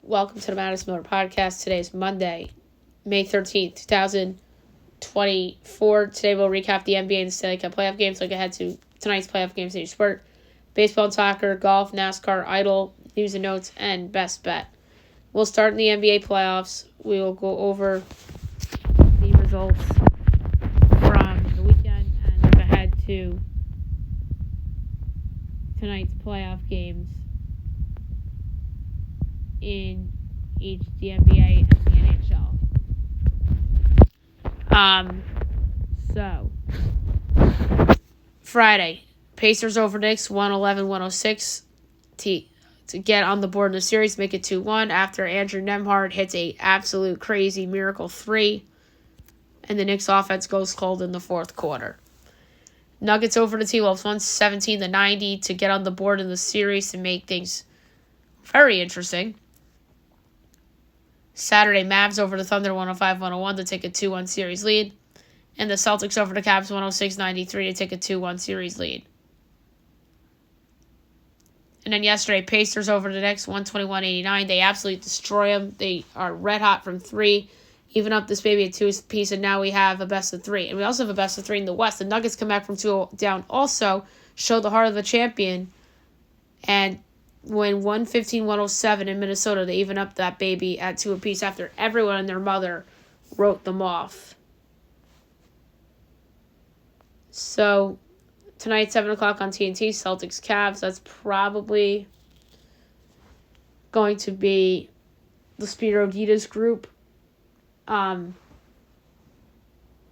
Welcome to the Madison Miller Podcast. Today is Monday, May 13th, 2024. Today we'll recap the NBA and the Stanley Cup playoff games, look ahead to tonight's playoff games in each sport, baseball and soccer, golf, NASCAR, Idol, news and notes, and best bet. We'll start in the NBA playoffs. We will go over the results from the weekend and look ahead to tonight's playoff games in each the NBA and the NHL. So Friday, Pacers over Knicks 111-106 to get on the board in the series, make it 2-1 after Andrew Nembhard hits a absolute crazy miracle 3, and the Knicks offense goes cold in the fourth quarter. Nuggets over the T-Wolves 117-90 to get on the board in the series and make things very interesting. Saturday, Mavs over the Thunder 105-101 to take a 2-1 series lead. And the Celtics over the Cavs 106-93 to take a 2-1 series lead. And then yesterday, Pacers over the Knicks 121-89. They absolutely destroy them. They are red hot from 3. Even up this baby at 2-piece, and now we have a best of 3. And we also have a best of 3 in the West. The Nuggets come back from 2 down also, show the heart of the champion, and win 115-107 in Minnesota to even up that baby at 2 apiece after everyone and their mother wrote them off. So, tonight, 7 o'clock on TNT, Celtics Cavs. That's probably going to be the Spiro Adidas group. My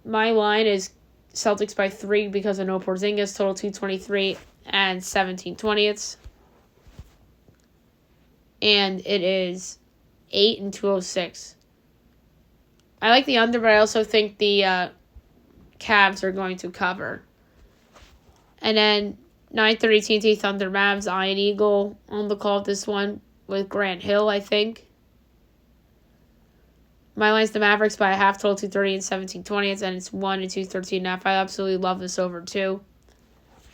line is Celtics by 3 because of no Porzingis, total 223 and 17/20. And it is 8 and 206. I like the under, but I also think the Cavs are going to cover. And then 9:30 TNT Thunder Mavs, Iron Eagle on the call of this one with Grant Hill, I think. My line's the Mavericks by a half, total 230 and 17/20, and it's 1 and 213.5. I absolutely love this over too.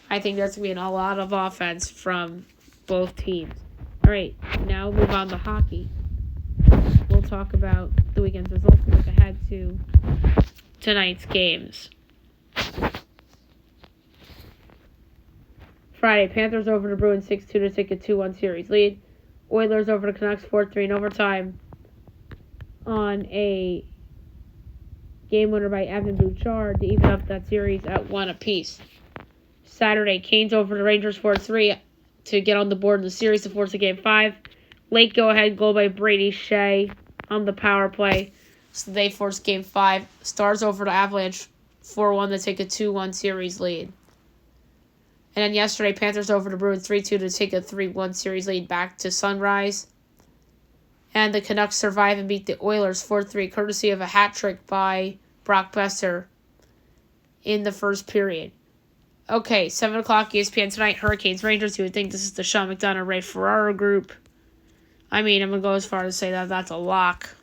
I think there's going to be a lot of offense from both teams. All right, now move on to hockey. We'll talk about the weekend's results and look ahead to tonight's games. Friday, Panthers over the Bruins 6-2 to take a 2-1 series lead. Oilers over the Canucks 4-3 in overtime on a game winner by Evan Bouchard to even up that series at 1 apiece. Saturday, Canes over the Rangers 4-3 to get on the board in the series to force a Game 5. Late go-ahead goal by Brady Shea on the power play, so they force Game 5. Stars over the Avalanche 4-1 to take a 2-1 series lead. And then yesterday, Panthers over the Bruins 3-2 to take a 3-1 series lead back to Sunrise. And the Canucks survive and beat the Oilers 4-3, courtesy of a hat trick by Brock Besser in the first period. Okay, 7 o'clock ESPN tonight, Hurricanes, Rangers. You would think this is the Sean McDonough, Ray Ferraro group. I mean, I'm going to go as far as to say that that's a lock.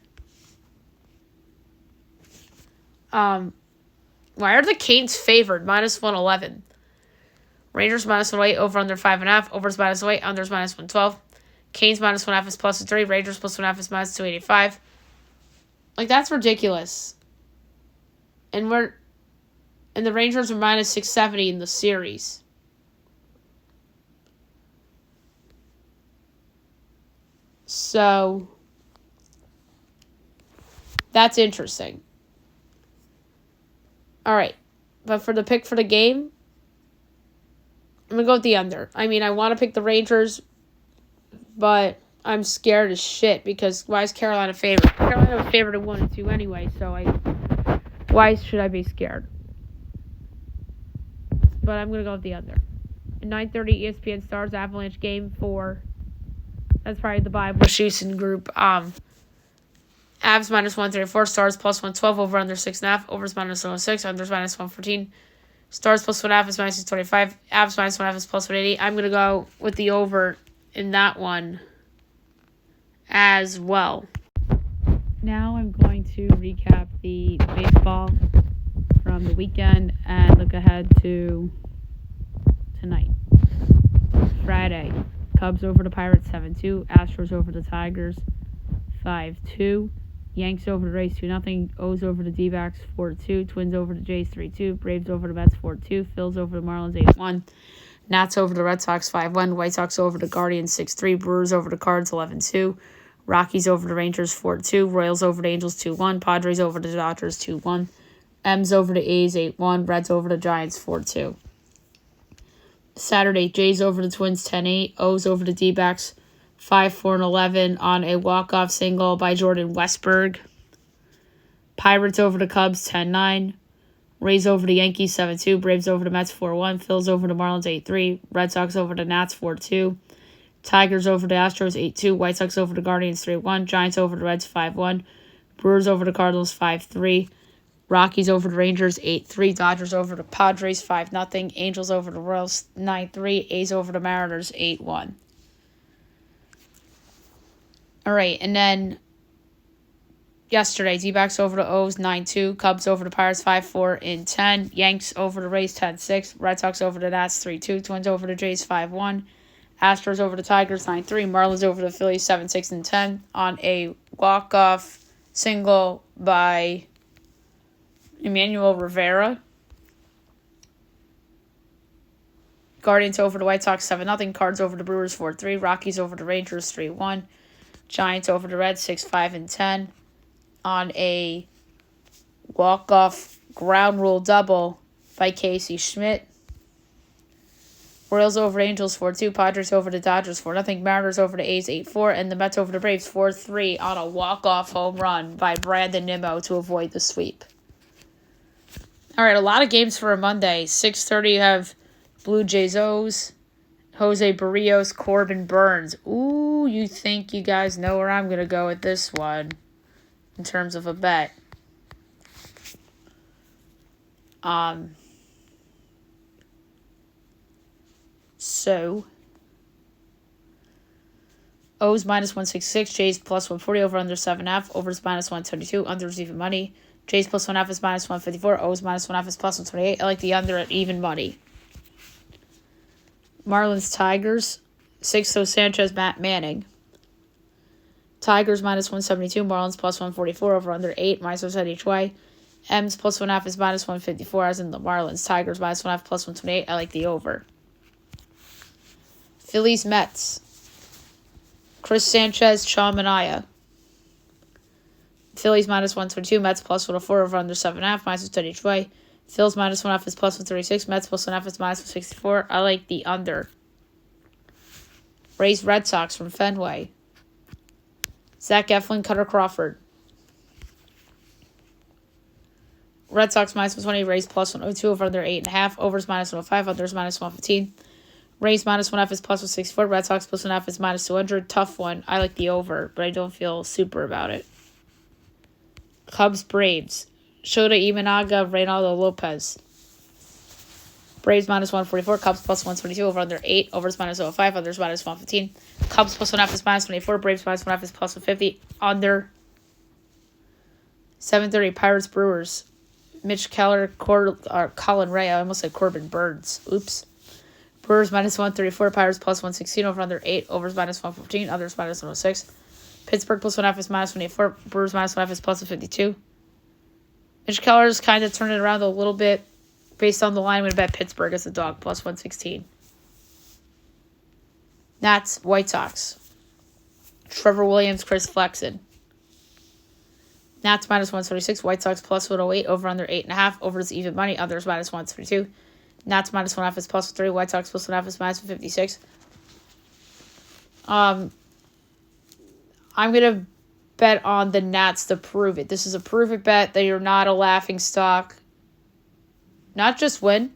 Why are the Canes favored? Minus 111. Rangers minus 108, over under 5.5. Overs minus 108, unders minus 112. Canes minus 1.5 is plus 3. Rangers plus 1.5 is minus 285. Like, that's ridiculous. And the Rangers are minus 670 in the series. So, that's interesting. All right. But for the pick for the game, I'm going to go with the under. I mean, I want to pick the Rangers, but I'm scared as shit because why is Carolina favored? Carolina was favored at 1 and 2 anyway, so why should I be scared? But I'm going to go with the under. At 9:30 ESPN Stars Avalanche Game 4. That's probably the Bible Schusen group. Avs minus 134, Stars plus 112, over under 6.5, overs minus 106, unders minus 114. Stars plus 1.5 is minus 625. Avs minus 1.5 is plus 180. I'm going to go with the over in that one as well. Now I'm going to recap the baseball from the weekend and look ahead to tonight. Friday, Cubs over the Pirates 7-2. Astros over the Tigers 5-2. Yanks over the Rays 2-0. O's over the D-backs 4-2. Twins over the Jays 3-2. Braves over the Mets 4-2. Phils over the Marlins 8-1. Nats over the Red Sox 5-1. White Sox over the Guardians 6-3. Brewers over the Cards 11-2. Rockies over the Rangers 4-2. Royals over the Angels 2-1. Padres over the Dodgers 2-1. M's over the A's 8-1. Reds over the Giants 4-2. Saturday, Jays over the Twins 10-8. O's over the D-backs 5-4-11 on a walk-off single by Jordan Westburg. Pirates over the Cubs 10-9. Rays over the Yankees 7-2. Braves over the Mets 4-1. Phils over the Marlins 8-3. Red Sox over the Nats 4-2. Tigers over the Astros 8-2. White Sox over the Guardians 3-1. Giants over the Reds 5-1. Brewers over the Cardinals 5-3. Rockies over the Rangers 8-3. Dodgers over the Padres 5-0. Angels over the Royals 9-3. A's over the Mariners 8-1. All right, and then yesterday, D-backs over the O's 9-2. Cubs over the Pirates 5-4-10. Yanks over the Rays 10-6. Red Sox over the Nats 3-2. Twins over the Jays 5-1. Astros over the Tigers 9-3. Marlins over the Phillies 7-6-10 on a walk-off single by Emmanuel Rivera. Guardians over the White Sox 7-0. Cards over the Brewers 4-3. Rockies over the Rangers 3-1. Giants over the Reds 6-5-10 on a walk-off ground rule double by Casey Schmidt. Royals over Angels 4-2. Padres over the Dodgers 4-0. Mariners over the A's 8-4. And the Mets over the Braves 4-3 on a walk-off home run by Brandon Nimmo to avoid the sweep. All right, a lot of games for a Monday. 6:30 you have Blue Jays O's, Jose Barrios, Corbin Burns. Ooh, you think you guys know where I'm going to go with this one in terms of a bet. So, O's minus 166, Jays plus 140, over under 7.5, overs minus 122, unders even money. Jays plus 1.5 is minus 154. O's minus 1.5 is plus 128. I like the under at even money. Marlins Tigers. Sixto Sanchez, Matt Manning. Tigers minus 172. Marlins plus 144. Over under 8. Minus 1 each way. M's plus 1.5 is minus 154. As in the Marlins. Tigers minus 1.5 plus 128. I like the over. Phillies Mets. Chris Sanchez, Sean Manaea. Phillies minus 122, Mets plus 104, over under 7.5, minus 110 each way. Phillies minus 1.5 is plus 136, Mets plus 1.5 is minus 164. I like the under. Rays Red Sox from Fenway. Zach Eflin, Cutter Crawford. Red Sox minus 120, Rays plus 102, over under 8.5, overs minus 105, unders minus 115. Rays minus 1.5 is plus 164, Red Sox plus 1.5 is minus 200. Tough one. I like the over, but I don't feel super about it. Cubs Braves. Shota Imanaga, Reynaldo Lopez. Braves minus 144, Cubs plus 122, over under 8, overs minus 105, unders minus 115. Cubs plus 1.5 is minus 24, Braves minus 1.5 is plus 150, under. 7:30 Pirates Brewers. Mitch Keller, Colin Ray. I almost said Corbin Burns. Oops. Brewers minus 134, Pirates plus 116, over under 8, overs minus 115, others minus 106. Pittsburgh plus 1.5 is minus 24, Brewers minus 1.5 is plus 52. Mitch Keller's kind of turned it around a little bit. Based on the line, I'm going to bet Pittsburgh as a dog, plus 116. Nats, White Sox. Trevor Williams, Chris Flexen. Nats minus 126, White Sox plus 108, over under 8.5, overs even money, others minus 132. Nats minus 1.5 is plus 3, White Sox plus 1.5 is minus 156. I'm going to bet on the Nats to prove it. This is a prove it bet that you're not a laughing stock. Not just win.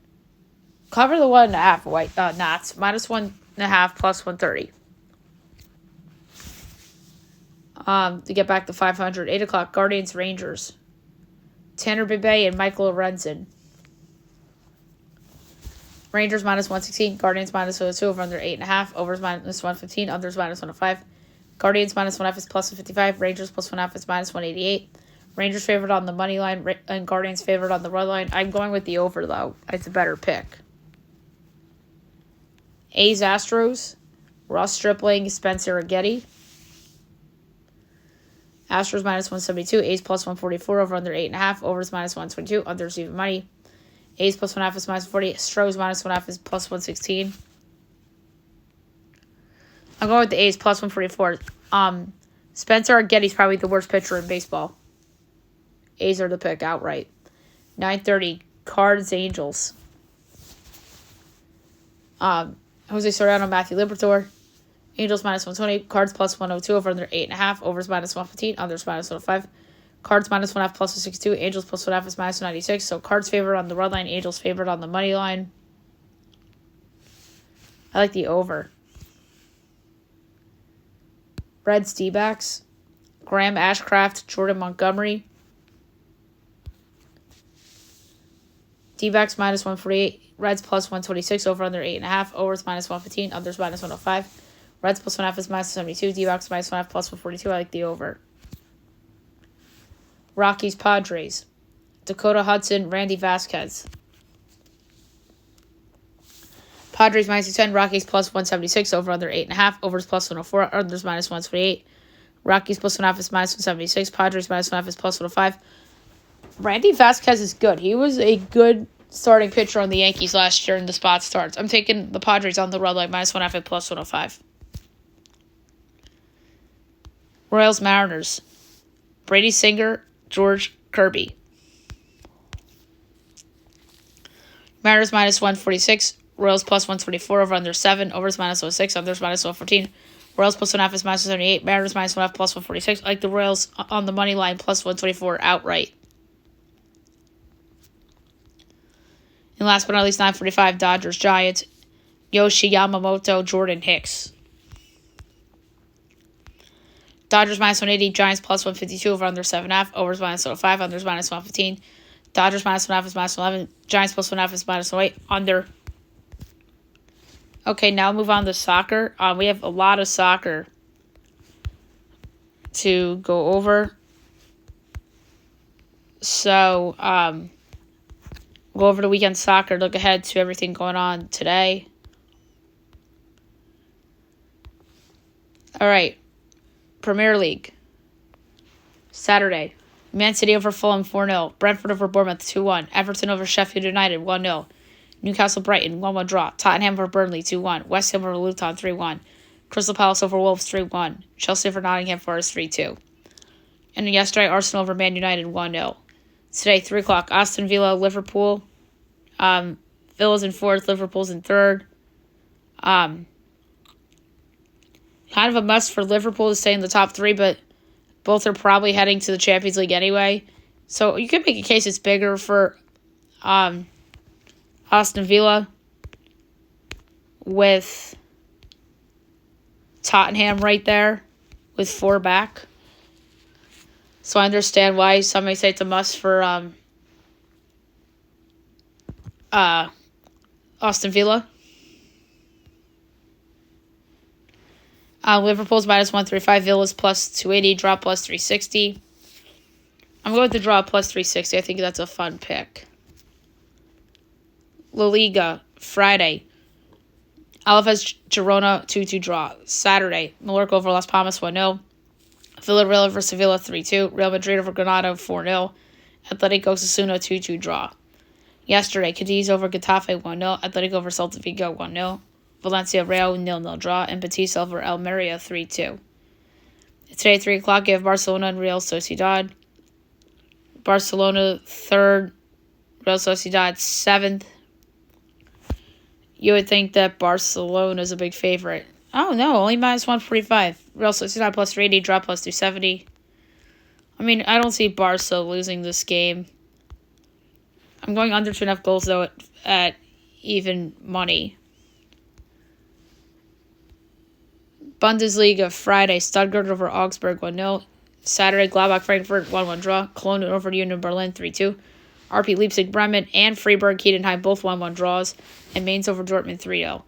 Cover the 1.5 Nats. Minus 1.5 plus 130. To get back to 500. 8 o'clock, Guardians Rangers. Tanner Bibay and Michael Lorenzen. Rangers minus 116. Guardians minus 102, over under 8.5. Overs minus 115. Unders minus 105. Guardians minus 1.5 is plus 155. Rangers plus 1.5 is minus 188. Rangers favored on the money line and Guardians favored on the run line. I'm going with the over, though. It's a better pick. A's Astros. Ross Stripling, Spencer Aggetti. Astros minus 172. A's plus 144. Over under 8.5. Overs minus 122. Unders even money. A's plus 1.5 is minus 40. Stros minus 1.5 is plus 116. I'm going with the A's plus 144. Spencer Getty's probably the worst pitcher in baseball. A's are the pick outright. 9:30. Cards Angels. Jose Soriano, Matthew Liberatore. Angels minus 120. Cards plus 102. Over under 8.5. Overs minus 115. Unders minus 105. Cards minus 1.5 plus 162. Angels plus 1.5 is minus 196. So Cards favored on the run line. Angels favored on the money line. I like the over. Reds D-backs. Graham Ashcraft, Jordan Montgomery. D-backs minus 148. Reds plus 126. Over under 8.5. Overs minus 115. Unders minus 105. Reds plus 1.5 is minus 72. D-backs minus 1.5 plus 142. I like the over. Rockies Padres. Dakota Hudson, Randy Vasquez. Padres minus 210. Rockies plus 176. Over under 8.5. Overs plus 104. Unders minus 128. Rockies plus 1.5 is minus 176. Padres minus 1.5 is plus 105. Randy Vasquez is good. He was a good starting pitcher on the Yankees last year in the spot starts. I'm taking the Padres on the run line minus 1.5 at plus 105. Royals Mariners. Brady Singer, George Kirby. Mariners minus 146. Royals plus 124. Over under 7. Overs minus 106. Unders minus 114. Royals plus 1.5 is minus 178. Mariners minus 1.5 plus 146. I like the Royals on the money line plus 124 outright. And last but not least, 9:45, Dodgers Giants. Yoshi Yamamoto, Jordan Hicks. Dodgers minus 180, Giants plus 152, over under 7.5, overs minus 105, unders minus 115. Dodgers minus 1.5 is minus 11, Giants plus 1.5 is minus 108, under. Okay, now move on to soccer. We have a lot of soccer to go over. So, go over the weekend soccer, look ahead to everything going on today. All right. Premier League. Saturday. Man City over Fulham 4-0. Brentford over Bournemouth 2-1. Everton over Sheffield United 1-0. Newcastle Brighton 1-1 draw. Tottenham over Burnley 2-1. West Ham over Luton 3-1. Crystal Palace over Wolves 3-1. Chelsea over Nottingham Forest 3-2. And yesterday, Arsenal over Man United 1-0. Today, 3 o'clock, Aston Villa, Liverpool. Villa's in fourth, Liverpool's in third. Kind of a must for Liverpool to stay in the top three, but both are probably heading to the Champions League anyway. So you could make a case it's bigger for Aston Villa with Tottenham right there with 4 back. So I understand why some may say it's a must for Aston Villa. Liverpool's minus 135, Villa's plus 280, draw plus 360. I'm going with the draw plus 360. I think that's a fun pick. La Liga, Friday. Alaves Girona 2-2 draw. Saturday, Mallorca over Las Palmas 1-0. Villarreal over Sevilla 3-2. Real Madrid over Granada 4-0. Atletico Osasuna 2-2 draw. Yesterday, Cadiz over Getafe 1-0. Atletico over Celta Vigo 1-0. Valencia Real 0-0 draw. And Betis over Almeria 3-2. Today, 3 o'clock, you have Barcelona and Real Sociedad. Barcelona 3rd. Real Sociedad 7th. You would think that Barcelona is a big favorite. Oh, no, only minus 145. Real Sociedad plus 380, draw plus 270. I mean, I don't see Barca losing this game. I'm going under 2.5 goals, though, at even money. Bundesliga, Friday, Stuttgart over Augsburg 1-0. Saturday, Gladbach Frankfurt 1-1 draw. Cologne over Union Berlin 3-2. RP Leipzig Bremen and Freiburg Heidenheim both 1-1 draws. And Mainz over Dortmund 3-0.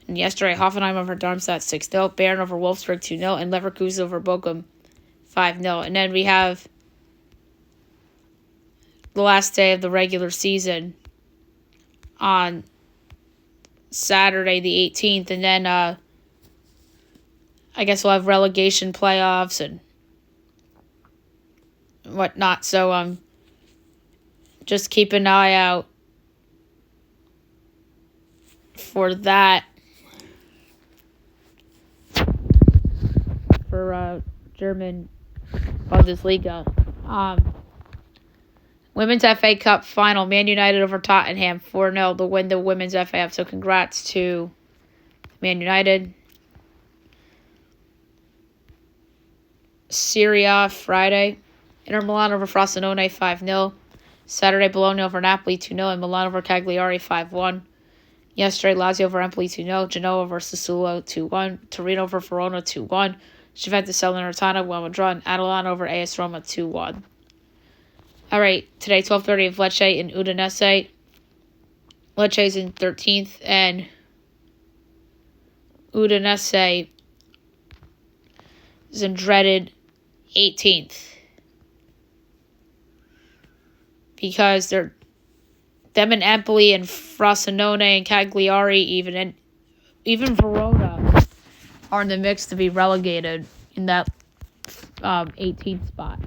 And yesterday, Hoffenheim over Darmstadt 6-0. Bayern over Wolfsburg 2-0. And Leverkusen over Bochum 5-0. And then we have the last day of the regular season on Saturday the 18th. And then I guess we'll have relegation playoffs and whatnot. So just keep an eye out for that for German Bundesliga. Women's FA Cup final, Man United over Tottenham 4-0 to win the Women's FA Cup. So congrats to Man United. Serie A Friday, Inter Milan over Frosinone 5-0. Saturday, Bologna over Napoli 2-0 and Milan over Cagliari 5-1. Yesterday, Lazio over Empoli 2-0, Genoa over Sassuolo 2-1, Torino over Verona 2-1, Juventus Salernitana 1-1 draw, and Atalanta over AS Roma 2-1. All right, today 12:30 of Lecce and Udinese. Lecce's in 13th and Udinese is in dreaded 18th because them and Empoli and Frosinone and Cagliari even Verona are in the mix to be relegated in that 18th spot.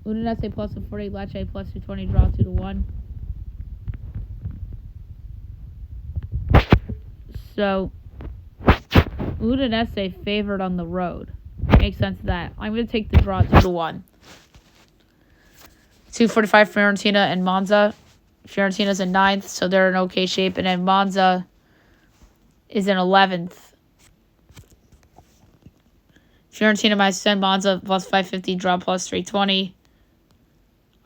Udinese plus 40, Lecce plus 220, draw 2-1. So Udinese favored on the road. Makes sense that. I'm going to take the draw 2-1. 2:45 Fiorentina and Monza. Fiorentina's in 9th, so they're in okay shape. And then Monza is in 11th. Fiorentina minus 10, Monza plus 550, draw plus 320.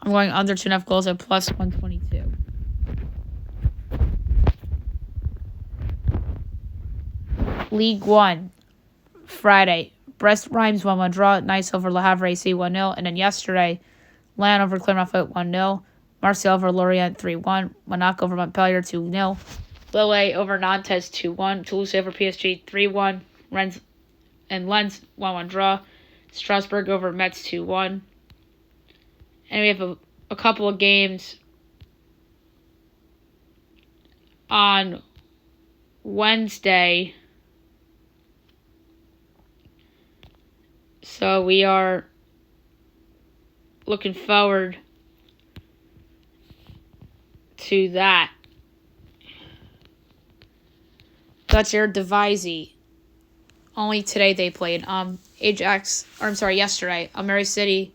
I'm going under 2.5 goals at plus 122. League 1, Friday. Brest Reims 1-1 draw. Nice over Le Havre AC 1-0. And then yesterday, Lyon over Clermont-Foot 1-0. Marseille over Lorient 3-1. Monaco over Montpellier 2-0. Lille over Nantes 2-1. Toulouse over PSG 3-1. Lens 1-1 draw. Strasbourg over Metz 2-1. And we have a couple of games on Wednesday. So we are looking forward to that. Dutch Eredivisie. Only today they played. Yesterday. Almere City.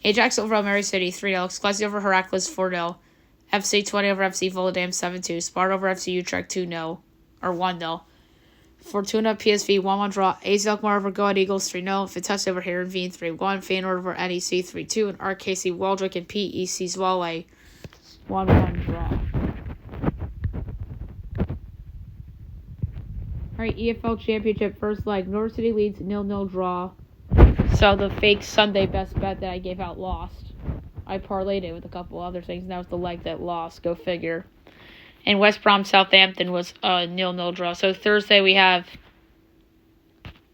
Ajax over Almere City 3-0. Exclusive over Heracles 4-0. FC 20 over FC Volendam 7-2. Sparta over FC Utrecht 2-0 or 1-0. Fortuna PSV 1-1 draw. AZ Alkmaar over Go Ahead Eagles 3-0. Vitesse over Heerenveen 3-1. Feyenoord over NEC 3-2. And RKC Waldwick and PEC Zwolle 1-1 draw. Alright, EFL Championship first leg. Norwich City leads 0-0 draw. So the fake Sunday best bet that I gave out lost. I parlayed it with a couple other things, and that was the leg that lost. Go figure. And West Brom Southampton was a 0-0 draw. So Thursday we have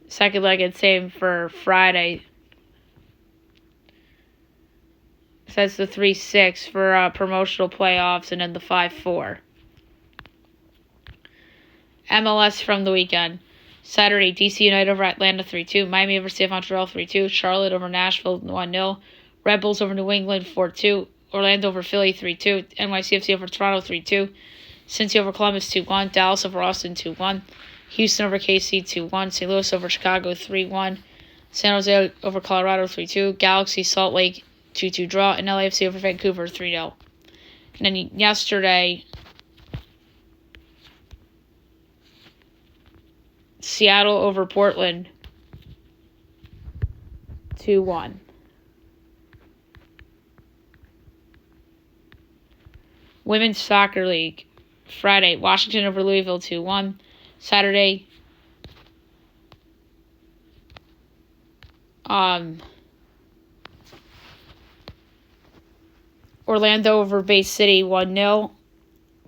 second leg, and same for Friday. So that's the 3-6 for promotional playoffs, and then the 5-4. MLS from the weekend. Saturday, DC United over Atlanta 3-2. Miami over Stade Montreal 3-2. Charlotte over Nashville 1-0. Red Bulls over New England 4-2. Orlando over Philly 3-2. NYCFC over Toronto 3-2. Cincy over Columbus 2-1. Dallas over Austin 2-1. Houston over KC 2-1. St. Louis over Chicago 3-1. San Jose over Colorado 3-2. Galaxy Salt Lake 2-2 draw. And LAFC over Vancouver 3-0. And then yesterday, Seattle over Portland 2-1. Women's Soccer League. Friday, Washington over Louisville 2-1. Saturday, Orlando over Bay City 1-0.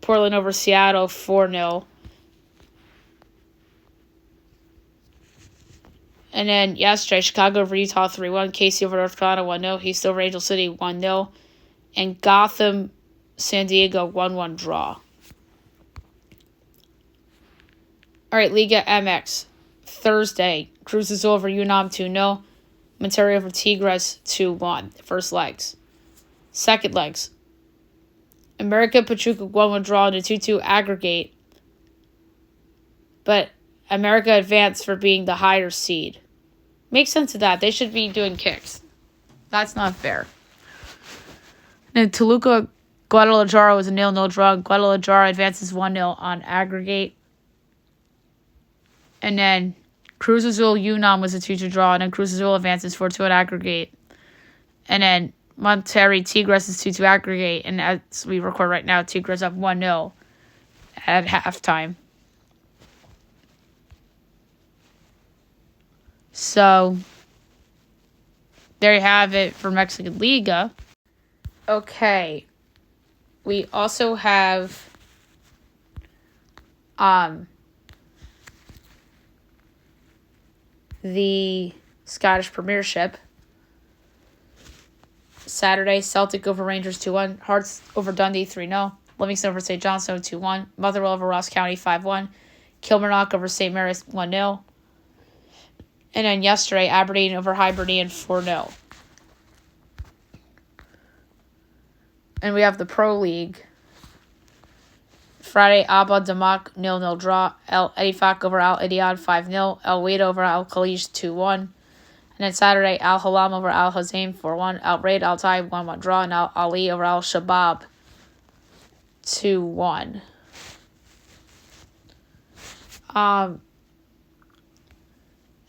Portland over Seattle 4-0. And then yesterday, Chicago over Utah 3-1. KC over North Carolina 1-0. Houston over Angel City 1-0. And Gotham San Diego 1-1 draw. All right, Liga MX. Thursday, Cruz Azul over UNAM 2-0. Monterrey over Tigres 2-1. First legs. Second legs. America Pachuca 1-1 draw in a 2-2 aggregate. But America advanced for being the higher seed. Makes sense of that. They should be doing kicks. That's not fair. And Toluca Guadalajara was a 0-0 draw. Guadalajara advances 1-0 on aggregate. And then Cruz Azul UNAM was a 2-2 draw. And then Cruz Azul advances 4-2 on aggregate. And then Monterrey Tigres is 2-2 aggregate. And as we record right now, Tigres up 1-0 at halftime. So, there you have it for Mexican Liga. Okay. We also have the Scottish Premiership. Saturday, Celtic over Rangers 2-1. Hearts over Dundee 3-0. Livingston over St. Johnstone 2-1. Motherwell over Ross County 5-1. Kilmarnock over St. Mary's 1-0. And then yesterday, Aberdeen over Hibernian 4-0. And we have the Pro League. Friday, Abba Damak 0-0 draw. El Edifak over Al Ittihad 5-0. El Wade over Al Khalij 2-1. And then Saturday, Al Halam over Al Hazaim 4-1. Al Raid Al Tai 1-1 draw. And Al Ali over Al Shabab 2-1.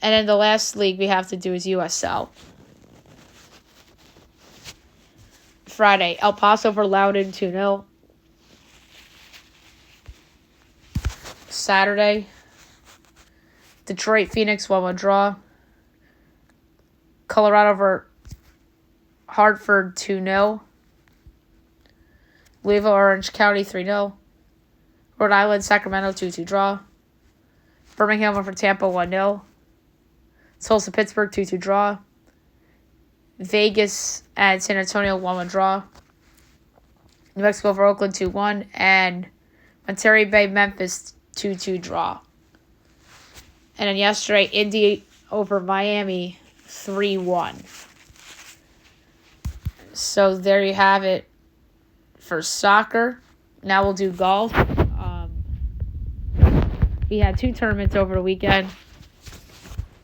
And then the last league we have to do is USL. Friday, El Paso over Loudoun 2-0. Saturday, Detroit Phoenix 1-1 draw. Colorado over Hartford 2-0. Louisville Orange County 3-0. Rhode Island Sacramento 2-2 draw. Birmingham over Tampa 1-0. Tulsa Pittsburgh 2-2 draw. Vegas and San Antonio 1-1 draw. New Mexico over Oakland 2-1. And Monterey Bay Memphis 2-2 draw. And then yesterday, Indy over Miami 3-1. So there you have it for soccer. Now we'll do golf. We had 2 tournaments over the weekend.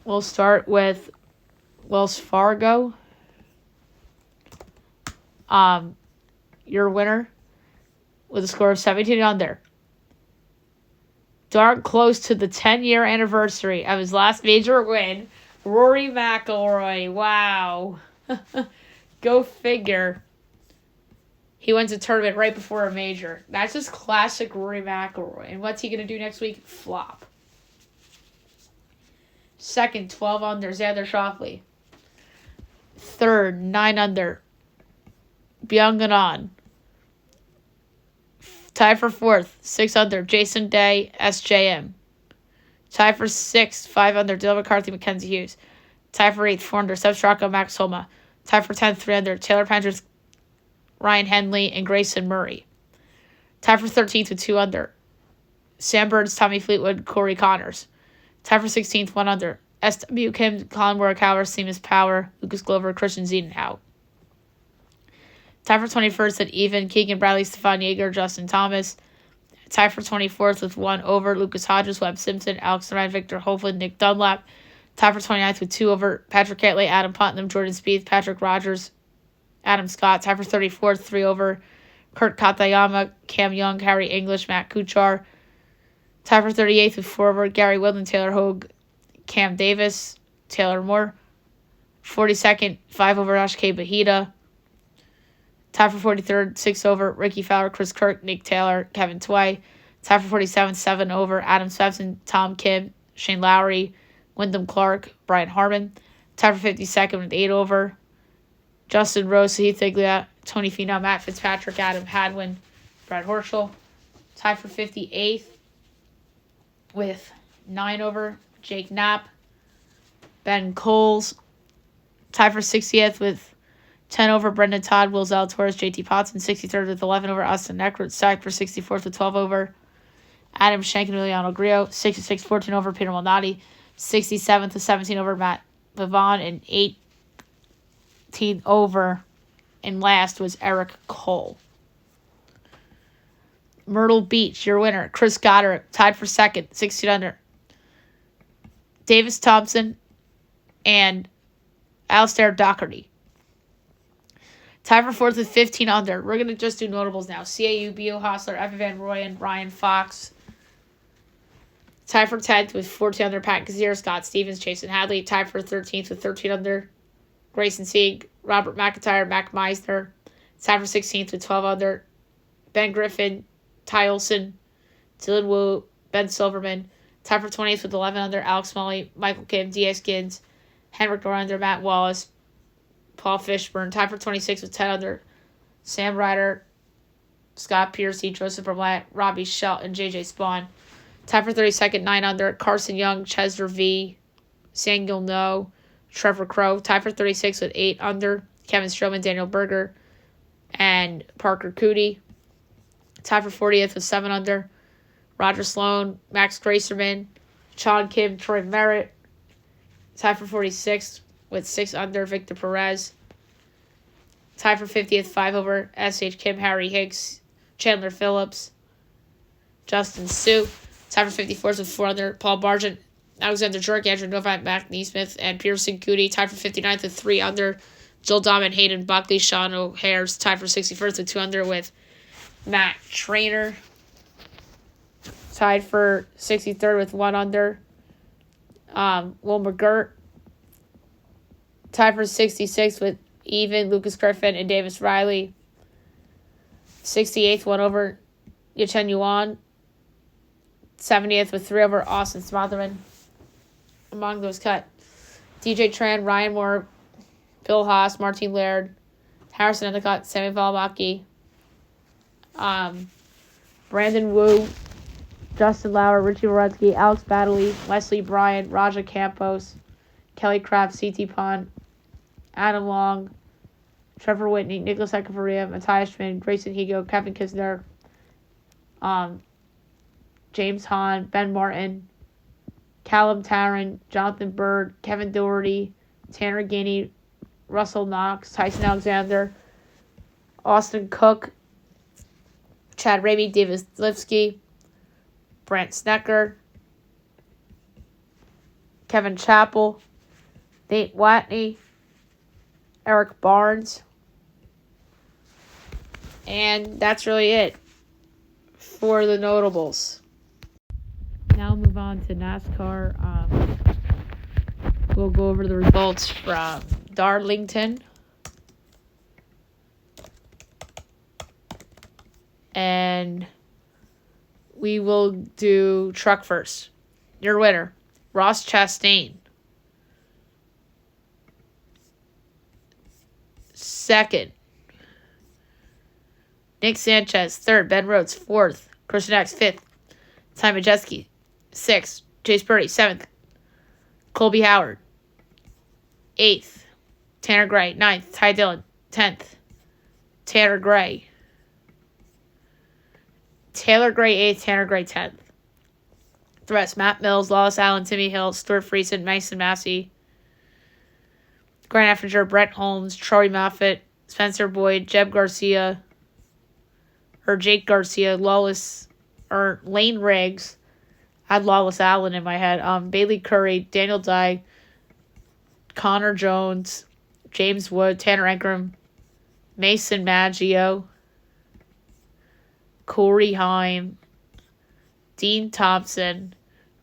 We'll start with Wells Fargo. Your winner with a score of 17 under. Darn close to the 10-year anniversary of his last major win, Rory McIlroy. Wow. Go figure. He wins a tournament right before a major. That's just classic Rory McIlroy. And what's he going to do next week? Flop. Second, 12 under, Xander Schauffele. Third, 9 under, Byung Ganon. Tie for fourth, 6 under, Jason Day, SJM. Tie for sixth, 5 under, Dylan McCarthy, Mackenzie Hughes. Tie for eighth, 4 under, Seb Straka, Max Homa. Tie for 10th, 3 under, Taylor Pendrith, Ryan Henley, and Grayson Murray. Tie for 13th with 2 under, Sam Burns, Tommy Fleetwood, Corey Connors. Tie for 16th, 1 under, SW Kim, Colin Morikawa, Seamus Power, Lucas Glover, Christian Ziedenhout. Tie for 21st at even, Keegan Bradley, Stefan Yeager, Justin Thomas. Tie for 24th with 1 over, Lucas Hodges, Webb Simpson, Alex Ryan, Victor Hovland, Nick Dunlap. Tie for 29th with 2 over, Patrick Cantlay, Adam Putnam, Jordan Spieth, Patrick Rogers, Adam Scott. Tie for 34th, 3 over, Kurt Katayama, Cam Young, Harry English, Matt Kuchar. Tie for 38th with 4 over, Gary Woodland, Taylor Hogue, Cam Davis, Taylor Moore. 42nd, 5 over, Josh K. Bahita. Tie for 43rd, 6 over, Ricky Fowler, Chris Kirk, Nick Taylor, Kevin Tway. Tie for 47th, 7 over, Adam Svensson, Tom Kim, Shane Lowry, Wyndham Clark, Brian Harmon. Tie for 52nd with 8 over, Justin Rose, Heath Iglia, Tony Finau, Matt Fitzpatrick, Adam Hadwin, Brad Horschel. Tie for 58th with 9 over, Jake Knapp, Ben Coles. Tie for 60th with 10 over, Brendan Todd, Will Zalatoris, JT Potson. 63rd with 11 over, Austin Eckert. Tied for 64th with 12 over, Adam Schenk and Emiliano Grillo. 66, 14 over, Peter Malnati. 67th with 17 over Matt Vavon, and 18 over. And last was Eric Cole. Myrtle Beach, your winner. Chris Goddard, tied for second, 16 under. Davis Thompson and Alistair Doherty. Tied for fourth with 15 under. We're going to just do notables now. CAU, B.O. Hostler, Evan Van Rooyen, Ryan Fox. Tied for 10th with 14 under. Pat Kazir, Scott Stevens, Jason Hadley. Tied for 13th with 13 under. Grayson Sieg, Robert McIntyre, Mac Meisner. Tied for 16th with 12 under. Ben Griffin, Ty Olson, Dylan Wu, Ben Silverman. Tied for 20th with 11 under. Alex Smalley, Michael Kim, D.S. Gins, Henrik Norrender, Matt Wallace, Paul Fishburne. Tied for 26th with 10 under. Sam Ryder, Scott Piercy, Joseph Bryant, Robbie Shelton, and J.J. Spawn. Tied for 32nd, 9 under. Carson Young, Chesner V, Samuel No, Trevor Crow. Tied for 36 with 8 under. Kevin Stroman, Daniel Berger, and Parker Cootie. Tied for 40th with 7 under. Roger Sloan, Max Gracerman, Sean Kim, Troy Merritt. Tied for 46th with 6 under. Victor Perez. Tied for 50th, 5 over. S.H. Kim, Harry Hicks, Chandler Phillips, Justin Sue. Tied for 54th with 4 under. Paul Bargent, Alexander Jerk, Andrew Novak, Mac Neesmith, and Pearson Cootie. Tied for 59th with 3 under. Joel Dahman, Hayden Buckley, Sean O'Hare's. Tied for 61st with 2 under with Matt Trainer. Tied for 63rd with 1 under. Will McGirt. Tied for 66th with even Lucas Griffin and Davis Riley. 68th, 1 over Yachen Yuan. 70th with 3 over Austin Smotherman. Among those cut, DJ Tran, Ryan Moore, Bill Haas, Martin Laird, Harrison Endicott, Sammy Valimaki, Brandon Wu, Justin Lauer, Richie Wierenski, Alex Baddeley, Wesley Bryant, Raja Campos, Kelly Kraft, C.T. Pond, Adam Long, Trevor Whitney, Nicholas Echeverria, Matthias Schmid, Grayson Higo, Kevin Kisner, James Hahn, Ben Martin, Callum Tarrant, Jonathan Bird, Kevin Doherty, Tanner Guinea, Russell Knox, Tyson Alexander, Austin Cook, Chad Ramey, Davis Lipsky, Brant Snecker, Kevin Chappell, Nate Watney, Eric Barnes. And that's really it for the notables. Now we'll move on to NASCAR. We'll go over the results from Darlington. And we will do truck first. Your winner, Ross Chastain. Second, Nick Sanchez. Third, Ben Rhodes. Fourth, Christian X. Fifth, Ty Majeski. Sixth, Chase Purdy. Seventh, Colby Howard. Eighth, Tanner Gray. Ninth, Ty Dillon. 10th, Tanner Gray. Taylor Gray 8th, Tanner Gray 10th. The rest, Matt Mills, Lawless Allen, Timmy Hill, Stuart Friesen, Mason Massey, Grant Effinger, Brett Holmes, Troy Moffitt, Spencer Boyd, Jake Garcia, Lane Riggs. I had Lawless Allen in my head. Bailey Curry, Daniel Dye, Connor Jones, James Wood, Tanner Enkram, Mason Maggio, Corey Heim, Dean Thompson,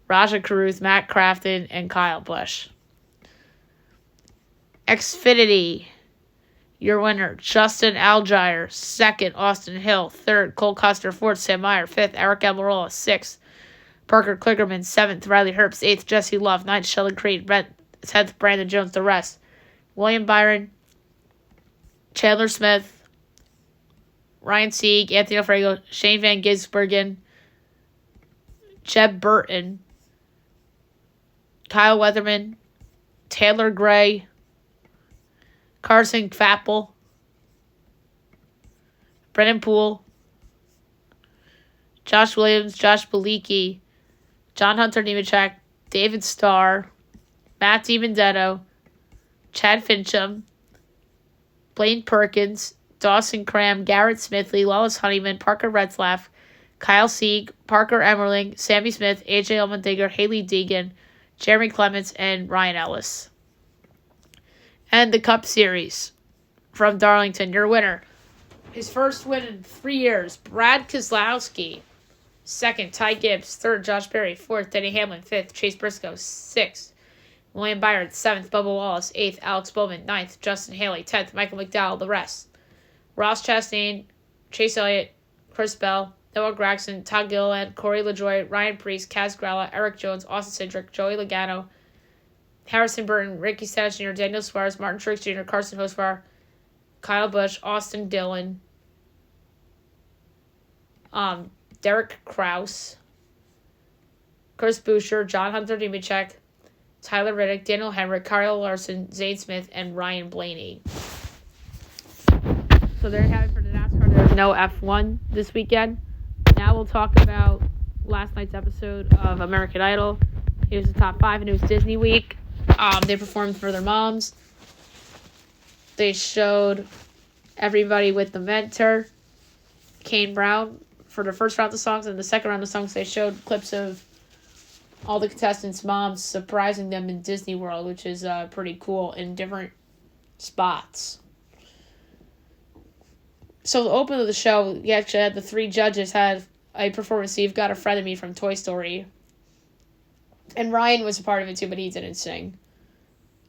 Raja Caruth, Matt Crafton, and Kyle Busch. Xfinity, your winner, Justin Allgaier. Second, Austin Hill. Third, Cole Custer. Fourth, Sam Meyer. Fifth, Eric Almirola. Sixth, Parker Kligerman. Seventh, Riley Herbst. Eighth, Jesse Love. Ninth, Sheldon Creed. 10th, Brandon Jones. The rest, William Byron, Chandler Smith, Ryan Sieg, Anthony Alfredo, Shane Van Gisbergen, Jeb Burton, Kyle Weatherman, Taylor Gray, Carson Fappel, Brennan Poole, Josh Williams, Josh Beliki, John Hunter Nemechek, David Starr, Matt DiBenedetto, Chad Fincham, Blaine Perkins, Dawson Cram, Garrett Smithley, Lois Honeyman, Parker Retzlaff, Kyle Sieg, Parker Emmerling, Sammy Smith, AJ Allmendinger, Haley Deegan, Jeremy Clements, and Ryan Ellis. And the Cup Series from Darlington, your winner. His first win in 3 years, Brad Keselowski. Second, Ty Gibbs. Third, Josh Berry. Fourth, Denny Hamlin. Fifth, Chase Briscoe. Sixth, William Byron. Seventh, Bubba Wallace. Eighth, Alex Bowman. Ninth, Justin Haley. 10th, Michael McDowell. The rest: Ross Chastain, Chase Elliott, Chris Bell, Noah Gragson, Todd Gilliland, Corey LaJoie, Ryan Preece, Kaz Gralla, Eric Jones, Austin Cindric, Joey Logano, Harrison Burton, Ricky Stennis Jr., Daniel Suarez, Martin Truex Jr., Carson Hocevar, Kyle Busch, Austin Dillon, Derek Kraus, Chris Buescher, John Hunter Nemechek, Tyler Reddick, Daniel Hemrick, Kyle Larson, Zane Smith, and Ryan Blaney. So there you have it for the NASCAR. There's no F1 this weekend. Now we'll talk about last night's episode of American Idol. It was the top 5, and it was Disney Week. They performed for their moms. They showed everybody with the mentor, Kane Brown, for the first round of songs, and the second round of songs they showed clips of all the contestants' moms surprising them in Disney World, which is pretty cool, in different spots. So the open of the show, you actually had the 3 judges had a performance. So You've Got a Friend of Me from Toy Story. And Ryan was a part of it too, but he didn't sing.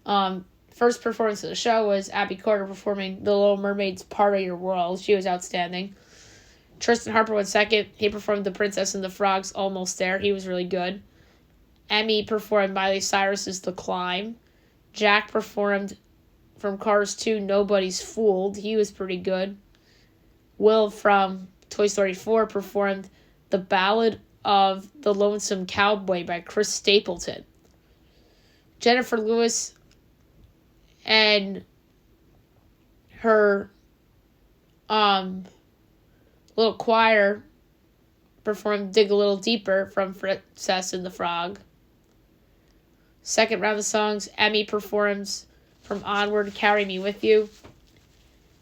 First performance of the show was Abby Carter performing The Little Mermaid's Part of Your World. She was outstanding. Tristan Harper went second. He performed The Princess and the Frog's Almost There. He was really good. Emmy performed Miley Cyrus's The Climb. Jack performed from Cars 2, Nobody's Fooled. He was pretty good. Will from Toy Story 4 performed The Ballad of the Lonesome Cowboy by Chris Stapleton. Jennifer Lewis and her little choir performed Dig a Little Deeper from Princess and the Frog. Second round of songs, Emmy performs from Onward, Carry Me With You.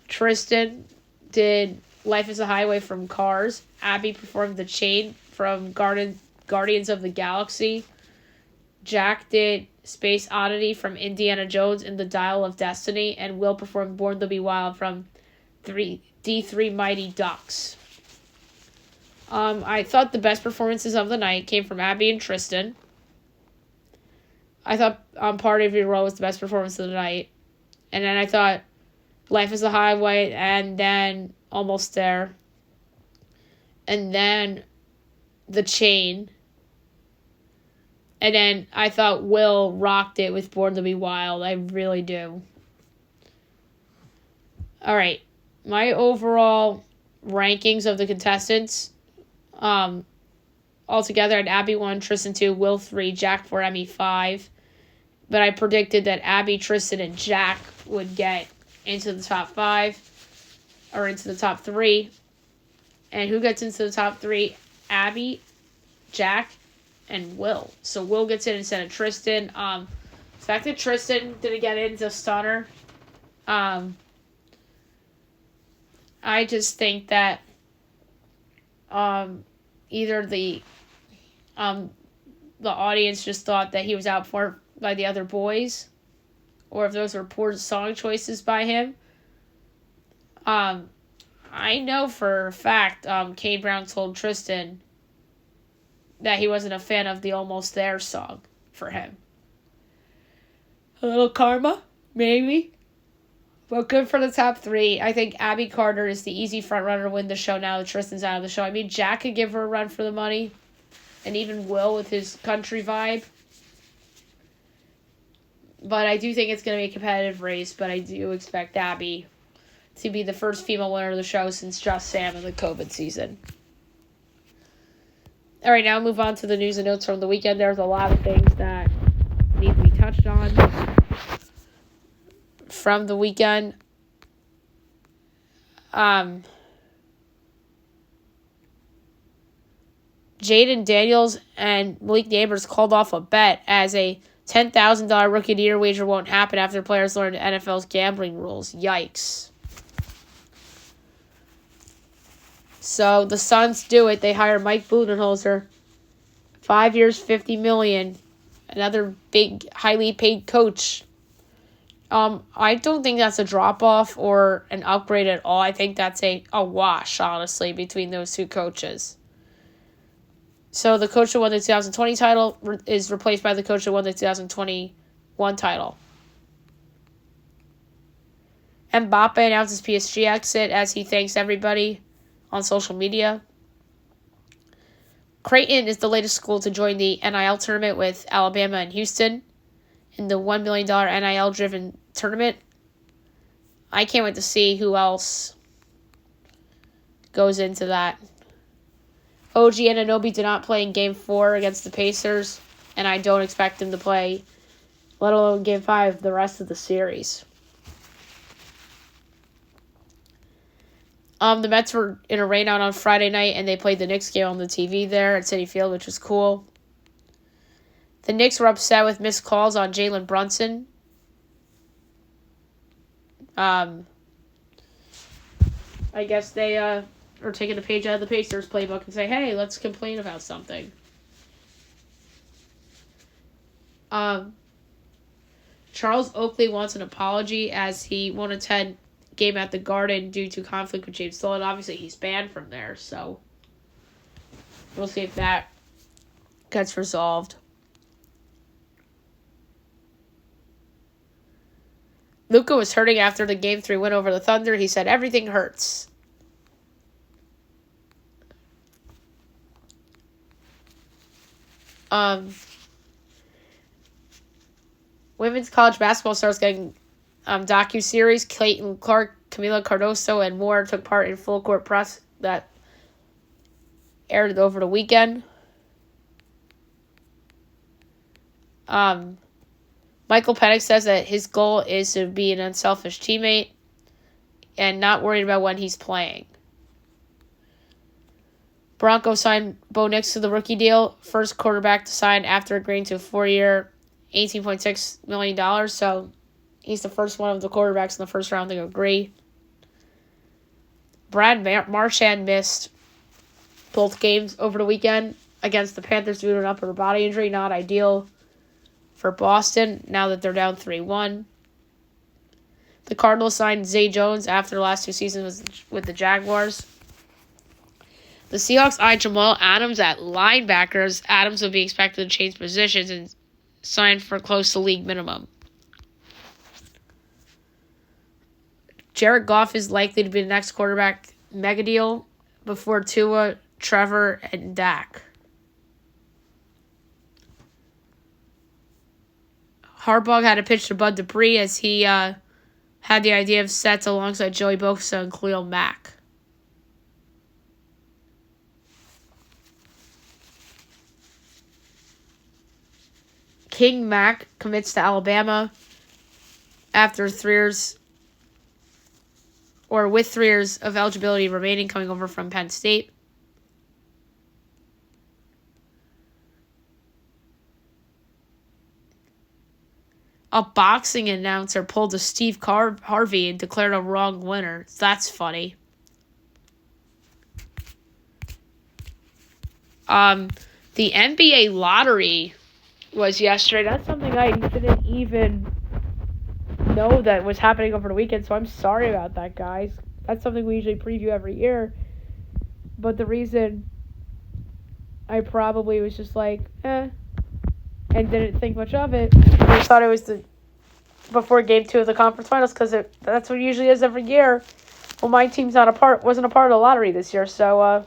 Tristan did Life is a Highway from Cars. Abby performed The Chain from Guardians of the Galaxy. Jack did Space Oddity from Indiana Jones and the Dial of Destiny. And Will performed Born to Be Wild from D3 Mighty Ducks. I thought the best performances of the night came from Abby and Tristan. I thought Part of Your World was the best performance of the night. And then I thought Life is a Highway, and then Almost There. And then The Chain. And then I thought Will rocked it with Born to Be Wild. I really do. Alright. My overall rankings of the contestants. Altogether, at Abby 1, Tristan 2, Will 3, Jack 4, Emmy 5. But I predicted that Abby, Tristan, and Jack would get into the top 5. Or into the top 3. And who gets into the top 3? Abby, Jack, and Will. So Will gets in instead of Tristan. The fact that Tristan didn't get in is a stunner. I just think that either the audience just thought that he was out for by the other boys, or if those were poor song choices by him. I know for a fact Kane Brown told Tristan that he wasn't a fan of the Almost There song for him. A little karma, maybe. But good for the top 3. I think Abby Carter is the easy frontrunner to win the show now that Tristan's out of the show. I mean, Jack could give her a run for the money. And even Will with his country vibe. But I do think it's going to be a competitive race. But I do expect Abby to be the first female winner of the show since Just Sam in the COVID season. All right, now we'll move on to the news and notes from the weekend. There's a lot of things that need to be touched on from the weekend. Jaden Daniels and Malik Neighbors called off a bet as a $10,000 rookie of the year wager won't happen after players learned NFL's gambling rules. Yikes. So the Suns do it. They hire Mike Budenholzer. 5 years, $50 million. Another big, highly paid coach. I don't think that's a drop-off or an upgrade at all. I think that's a wash, honestly, between those two coaches. So the coach who won the 2020 title is replaced by the coach who won the 2021 title. Mbappe announces PSG exit as he thanks everybody on social media. Creighton is the latest school to join the NIL tournament with Alabama and Houston in the $1 million NIL-driven tournament. I can't wait to see who else goes into that. OG Anunoby did not play in Game 4 against the Pacers, and I don't expect him to play, let alone Game 5, the rest of the series. The Mets were in a rainout on Friday night, and they played the Knicks game on the TV there at Citi Field, which was cool. The Knicks were upset with missed calls on Jalen Brunson. I guess they are taking a page out of the Pacers playbook and say, hey, let's complain about something. Charles Oakley wants an apology as he won't attend game at the Garden due to conflict with James Dolan. Obviously, he's banned from there, so we'll see if that gets resolved. Luka was hurting after the Game 3 win over the Thunder. He said, everything hurts. Women's college basketball starts getting docu-series. Clayton Clark, Camila Cardoso, and more took part in full court press that aired over the weekend. Michael Penix says that his goal is to be an unselfish teammate and not worried about when he's playing. Broncos signed Bo Nix to the rookie deal, first quarterback to sign after agreeing to a 4-year, $18.6 million. So he's the first one of the quarterbacks in the first round to agree. Brad Marchand missed both games over the weekend against the Panthers due to an upper body injury. Not ideal for Boston now that they're down 3-1. The Cardinals signed Zay Jones after the last 2 seasons with the Jaguars. The Seahawks eyed Jamal Adams at linebackers. Adams would be expected to change positions and sign for close to league minimum. Jared Goff is likely to be the next quarterback mega deal before Tua, Trevor, and Dak. Harbaugh had to pitch to Bud Dupree as he had the idea of sets alongside Joey Bosa and Khalil Mack. King Mack commits to Alabama after 3 years, or with 3 years of eligibility remaining, coming over from Penn State. A boxing announcer pulled a Steve Harvey and declared a wrong winner. That's funny. The NBA lottery was yesterday. That's something I didn't even know that was happening over the weekend, so I'm sorry about that, guys. That's something we usually preview every year. But the reason I probably was just like, and didn't think much of it. I thought it was before Game 2 of the conference finals, because that's what it usually is every year. Well, my team's wasn't a part of the lottery this year, so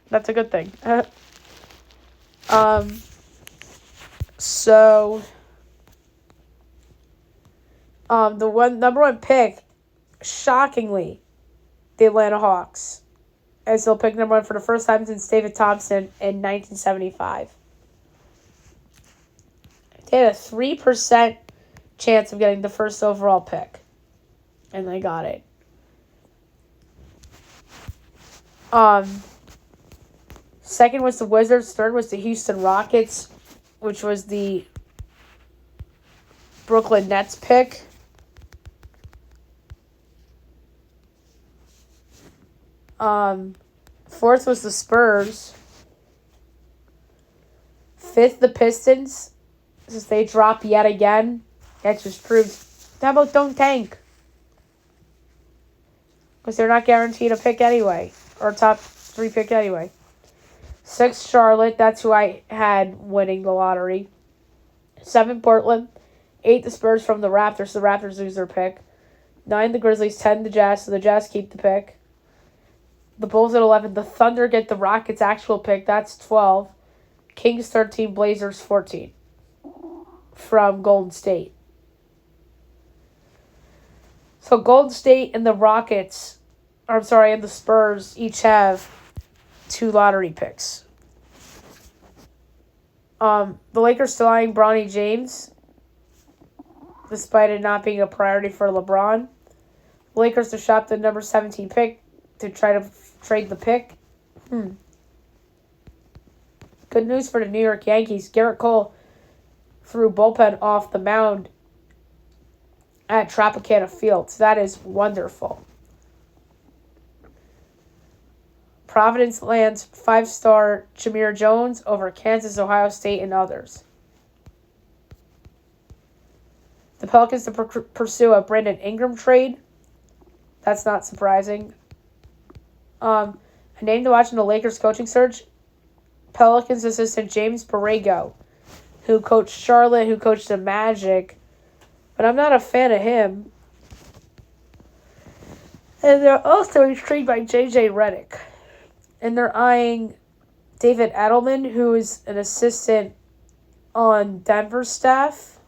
that's a good thing. The number one pick, shockingly, the Atlanta Hawks, as they'll pick number 1 for the first time since David Thompson in 1975. They had a 3% chance of getting the first overall pick. And they got it. Second was the Wizards. Third was the Houston Rockets, which was the Brooklyn Nets pick. Fourth was the Spurs. Fifth, the Pistons. Since they drop yet again, that just proves, how about don't tank? Because they're not guaranteed a pick anyway. Or a top 3 pick anyway. Sixth, Charlotte. That's who I had winning the lottery. 7, Portland. 8, the Spurs from the Raptors. So the Raptors lose their pick. 9, the Grizzlies. 10, the Jazz. So the Jazz keep the pick. The Bulls at 11. The Thunder get the Rockets' actual pick. That's 12. Kings 13. Blazers 14. From Golden State. So Golden State and the Rockets, and the Spurs each have 2 lottery picks. The Lakers still eyeing Bronny James, despite it not being a priority for LeBron. The Lakers to shop the number 17 pick to try to trade the pick. Good news for the New York Yankees. Garrett Cole threw bullpen off the mound at Tropicana Field. So that is wonderful. Providence lands 5-star Jameer Jones over Kansas, Ohio State, and others. The Pelicans to pursue a Brandon Ingram trade. That's not surprising. A name to watch in the Lakers coaching search. Pelicans assistant James Borrego, who coached Charlotte, who coached the Magic. But I'm not a fan of him. And they're also intrigued by J.J. Redick. And they're eyeing David Edelman, who is an assistant on Denver's staff.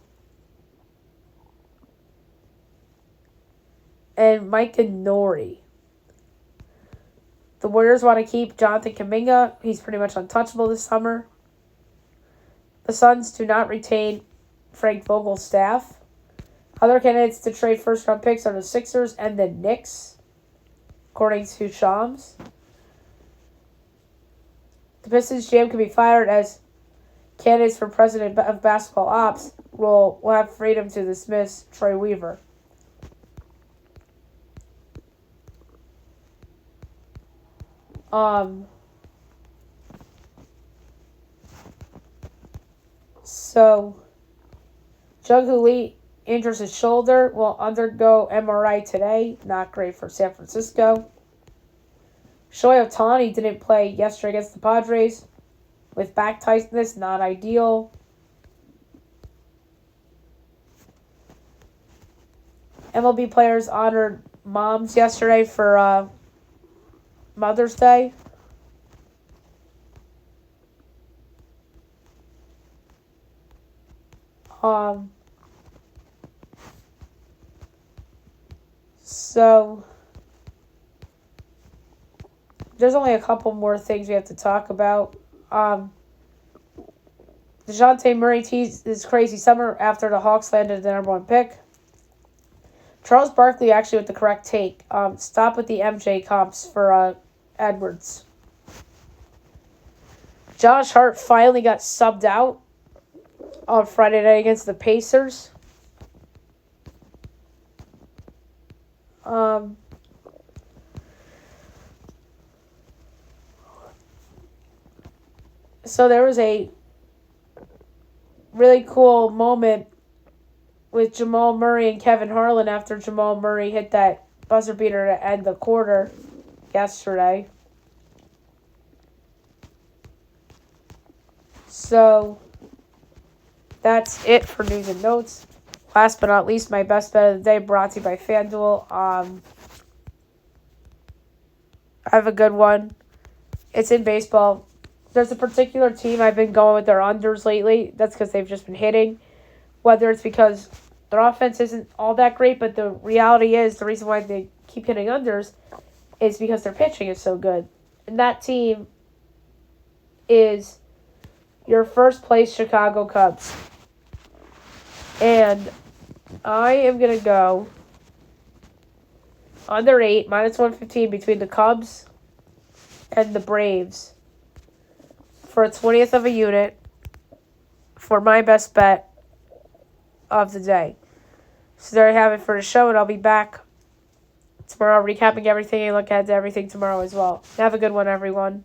And Mike Nori. The Warriors want to keep Jonathan Kuminga. He's pretty much untouchable this summer. The Suns do not retain Frank Vogel's staff. Other candidates to trade first-round picks are the Sixers and the Knicks, according to Shams. The Pistons GM can be fired as candidates for president of basketball ops will have freedom to dismiss Troy Weaver. So, Jung-Hoo Lee injures his shoulder, will undergo MRI today. Not great for San Francisco. Shohei Ohtani didn't play yesterday against the Padres with back tightness, not ideal. MLB players honored moms yesterday for Mother's Day. So there's only a couple more things we have to talk about. DeJounte Murray teased this crazy summer after the Hawks landed the number 1 pick. Charles Barkley actually with the correct take. Stop with the MJ comps for Edwards. Josh Hart finally got subbed out on Friday night against the Pacers. So there was a really cool moment with Jamal Murray and Kevin Harlan after Jamal Murray hit that buzzer beater to end the quarter yesterday. So that's it for news and notes. Last but not least, my best bet of the day brought to you by FanDuel. I have a good one. It's in baseball. There's a particular team I've been going with their unders lately. That's because they've just been hitting. Whether it's because their offense isn't all that great, but the reality is the reason why they keep hitting unders is because their pitching is so good. And that team is your first place Chicago Cubs. And I am going to go under 8, minus 115 between the Cubs and the Braves for a 20th of a unit for my best bet of the day. So there I have it for the show, and I'll be back tomorrow recapping everything and look ahead to everything tomorrow as well. Have a good one, everyone.